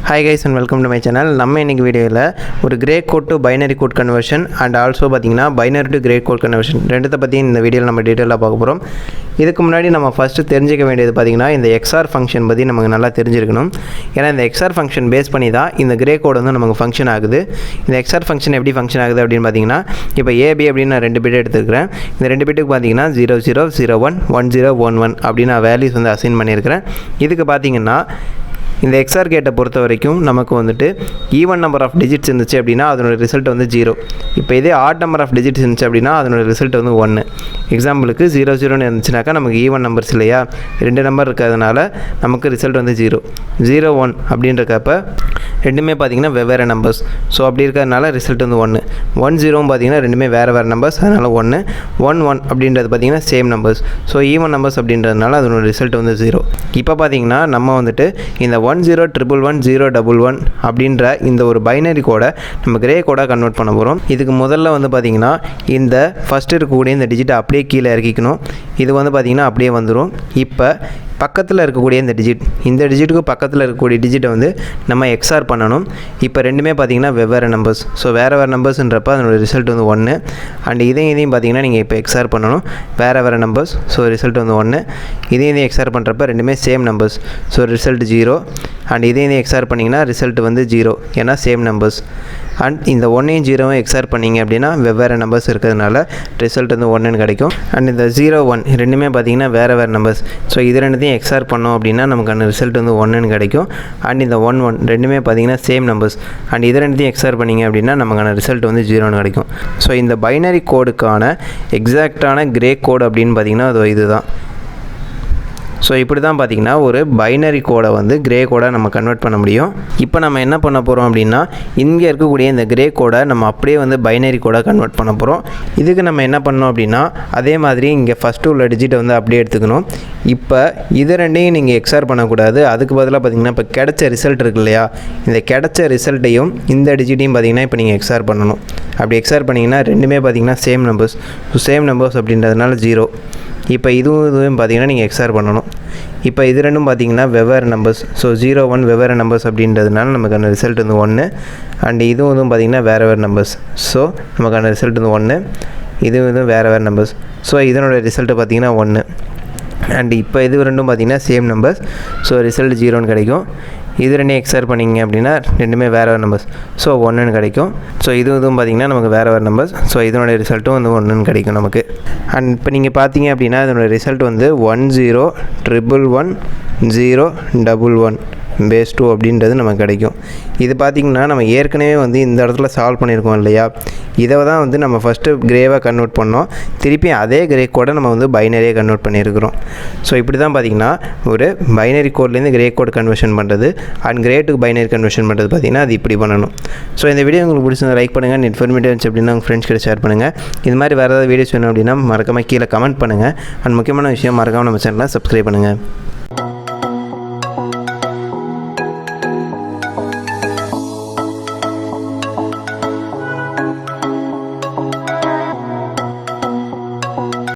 Hi guys and welcome to my channel. நம்ம இன்னைக்கு வீடியோல ஒரு gray code to binary code conversion and also பாத்தீங்கன்னா binary to gray code conversion ரெண்டுத்த பத்தி இந்த வீடியோல நம்ம டீடைலா பார்க்க போறோம். இதுக்கு முன்னாடி நம்ம ஃபர்ஸ்ட் தெரிஞ்சிக்க வேண்டியது பாத்தீங்கன்னா இந்த XOR ஃபங்க்ஷன் பத்தி நமக்கு நல்லா தெரிஞ்சிருக்கணும். ஏன்னா இந்த XOR ஃபங்க்ஷன் பேஸ் பண்ணி தான் இந்த gray code வந்து நமக்கு ஃபங்க்ஷன் ஆகுது. இந்த XOR ஃபங்க்ஷன் எப்படி ஃபங்க்ஷன் ஆகுது அப்படினு பாத்தீங்கன்னா இப்போ AB அப்படின நான் ரெண்டு பிட் எடுத்துக்கிறேன். இந்த ரெண்டு பிட்டுக்கு பாத்தீங்கன்னா 0001 1011 அப்படின வேல்யூஸ் வந்து அசைன் பண்ணியிருக்கேன். இதுக்கு பாத்தீங்கன்னா இந்த XOR கேட்டை பொறுத்த வரைக்கும் நமக்கு வந்துட்டு ஈவன் நம்பர் ஆஃப் டிஜிட்ஸ் இருந்துச்சு அப்படின்னா அதனோட ரிசல்ட் வந்து 0. இப்போ இதே ஆட் நம்பர் ஆஃப் டிஜிட்ஸ் இருந்துச்சு அப்படின்னா அதனோட ரிசல்ட் வந்து 1. எக்ஸாம்பிளுக்கு 00ன்னு இருந்துச்சுனாக்கா நமக்கு ஈவன் நம்பர்ஸ் இல்லையா, ரெண்டு நம்பர் இருக்கிறதுனால நமக்கு ரிசல்ட் வந்து 0. 01 அப்படின்றக்கப்ப ரெண்டுமே பார்த்தீங்கன்னா வெவ்வேறு நம்பர்ஸ். ஸோ அப்படி இருக்கிறதுனால ரிசல்ட் வந்து 1. 10 பார்த்தீங்கன்னா ரெண்டுமே வேறு நம்பர்ஸ், அதனால் 1. 11 அப்படின்றது பார்த்தீங்கன்னா same numbers. So even numbers அப்படின்றதுனால அதனோட ரிசல்ட் வந்து 0. இப்போ பார்த்தீங்கன்னா நம்ம வந்துட்டு இந்த 10111011 அப்படின்ற இந்த ஒரு பைனரி கோடை நம்ம கிரே கோடாக கன்வெர்ட் பண்ண போகிறோம். இதுக்கு முதல்ல வந்து பார்த்திங்கன்னா இந்த ஃபஸ்ட்டு இருக்கக்கூடிய இந்த டிஜிட்டை அப்படியே கீழே இறக்கிக்கணும். இது வந்து பார்த்திங்கன்னா அப்படியே வந்துடும். இப்போ பக்கத்தில் இருக்கக்கூடிய இந்த டிஜிட்டுக்கு பக்கத்தில் இருக்கக்கூடிய டிஜிட்டை வந்து நம்ம XOR பண்ணணும். இப்போ ரெண்டுமே பார்த்திங்கன்னா வெவ்வேறு நம்பர்ஸ். ஸோ வேறு நம்பர்ஸ்ன்றப்போ அதனோட ரிசல்ட் வந்து 1. அண்ட் இதையும் பார்த்திங்கன்னா நீங்கள் இப்போ XOR பண்ணணும், வேறு நம்பர்ஸ். ஸோ ரிசல்ட் வந்து 1. இதையும் XOR பண்ணுறப்ப ரெண்டுமே same numbers. So result 0. And இதையும் XOR பண்ணிங்கன்னா ரிசல்ட் வந்து 0, ஏன்னா சேம் நம்பர்ஸ். அண்ட் இந்த 1ஐயும் 0ஐயும் XOR பண்ணிங்க அப்படின்னா வெவ்வேறு நம்பர்ஸ் இருக்கிறதுனால ரிசல்ட் வந்து 1ன்னு கிடைக்கும். அண்ட் இந்த 01 ரெண்டுமே பார்த்திங்கன்னா வேறு நம்பர்ஸ். ஸோ இது ரெண்டுத்தையும் XOR பண்ணோம் அப்படின்னா நமக்கான ரிசல்ட் வந்து 1ன்னு கிடைக்கும். அண்ட் இந்த 11 ரெண்டுமே பார்த்திங்கன்னா சேம் நம்பர்ஸ். அண்ட் இது ரெண்டுத்தையும் XOR பண்ணிங்க அப்படின்னா நமக்கான ரிசல்ட் வந்து 0ன்னு கிடைக்கும். ஸோ இந்த பைனரி கோடுக்கான எக்ஸாக்டான கிரே கோடு அப்படின்னு பார்த்திங்கன்னா அது இதுதான். ஸோ இப்படி தான் பார்த்திங்கன்னா ஒரு பைனரி கோடை வந்து கிரே கோடாக நம்ம கன்வெர்ட் பண்ண முடியும். இப்போ நம்ம என்ன பண்ண போகிறோம் அப்படின்னா இங்கே இருக்கக்கூடிய இந்த கிரே கோடை நம்ம அப்படியே வந்து பைனரி கோடாக கன்வெர்ட் பண்ண போகிறோம். இதுக்கு நம்ம என்ன பண்ணோம் அப்படின்னா அதே மாதிரி இங்கே ஃபஸ்ட்டு உள்ள டிஜிட்டை வந்து அப்படியே எடுத்துக்கணும். இப்போ இது ரெண்டையும் நீங்கள் XOR பண்ணக்கூடாது. அதுக்கு பதிலாக பார்த்திங்கன்னா இப்போ கிடைச்ச ரிசல்ட் இருக்கு இல்லையா, இந்த கிடைச்ச ரிசல்ட்டையும் இந்த டிஜிட்டையும் பார்த்திங்கன்னா இப்போ நீங்கள் XOR பண்ணணும். அப்படி XOR பண்ணிங்கன்னா ரெண்டுமே பார்த்திங்கன்னா same numbers. So same numbers அப்படின்றதுனால 0. இப்போ இதுவும் பார்த்திங்கன்னா நீங்கள் XOR பண்ணணும். இப்போ இது ரெண்டும் பார்த்திங்கன்னா வெவ்வேறு நம்பர்ஸ். ஸோ 01 வெவ்வேறு நம்பர்ஸ் அப்படின்றதுனால நமக்கான ரிசல்ட் வந்து 1. அண்ட் இதுவும் பார்த்திங்கன்னா வேறு நம்பர்ஸ். ஸோ நமக்கான ரிசல்ட் வந்து 1. இதுவும் வேறு நம்பர்ஸ். ஸோ இதனோட ரிசல்ட்டு பார்த்திங்கன்னா 1. அண்ட் இப்போ இது ரெண்டும் பார்த்திங்கன்னா சேம் நம்பர்ஸ். ஸோ ரிசல்ட் 0ன்னு கிடைக்கும். இது ரெண்டையும் XOR பண்ணிங்க அப்படின்னா ரெண்டுமே வேறு நம்பர்ஸ். ஸோ 1ன்னு கிடைக்கும். ஸோ இதுவும் பார்த்திங்கன்னா நமக்கு வேறு நம்பர்ஸ். ஸோ இதனுடைய ரிசல்ட்டும் வந்து 1ன்னு கிடைக்கும் நமக்கு. அண்ட் இப்போ நீங்கள் பார்த்தீங்க அப்படின்னா இதனுடைய ரிசல்ட் வந்து 10111011 பேஸ் 2 அப்படின்றது நமக்கு கிடைக்கும். இது பார்த்திங்கன்னா நம்ம ஏற்கனவே வந்து இந்த இடத்துல சால்வ் பண்ணியிருக்கோம் இல்லையா, இதை தான் வந்து நம்ம ஃபஸ்ட்டு கிரேவாக கன்வெர்ட் பண்ணோம். திருப்பி அதே கிரே கோடை நம்ம வந்து பைனரியாக கன்வெர்ட் பண்ணியிருக்கிறோம். ஸோ இப்படி தான் பார்த்திங்கன்னா ஒரு பைனரி கோட்லேருந்து கிரே கோட் கன்வர்ஷன் பண்ணுறது and grey to binary conversion பண்ணுறது பார்த்திங்கன்னா அது இப்படி பண்ணணும். ஸோ இந்த வீடியோ உங்களுக்கு பிடிச்சிருந்தா லைக் பண்ணுங்கள், இன்ஃபர்மேட்டிவ் இருந்துச்சு அப்படின்னா உங்கள் ஃப்ரெண்ட்ஸ் கிட்ட ஷேர் பண்ணுங்கள். இது மாதிரி வேறு ஏதாவது வீடியோஸ் வேணும் அப்படின்னா மறக்காமல் கீழே கமெண்ட் பண்ணுங்கள். அண்ட் முக்கியமான விஷயம் மறக்காமல் நம்ம சேனலை சப்ஸ்கிரைப் பண்ணுங்கள்.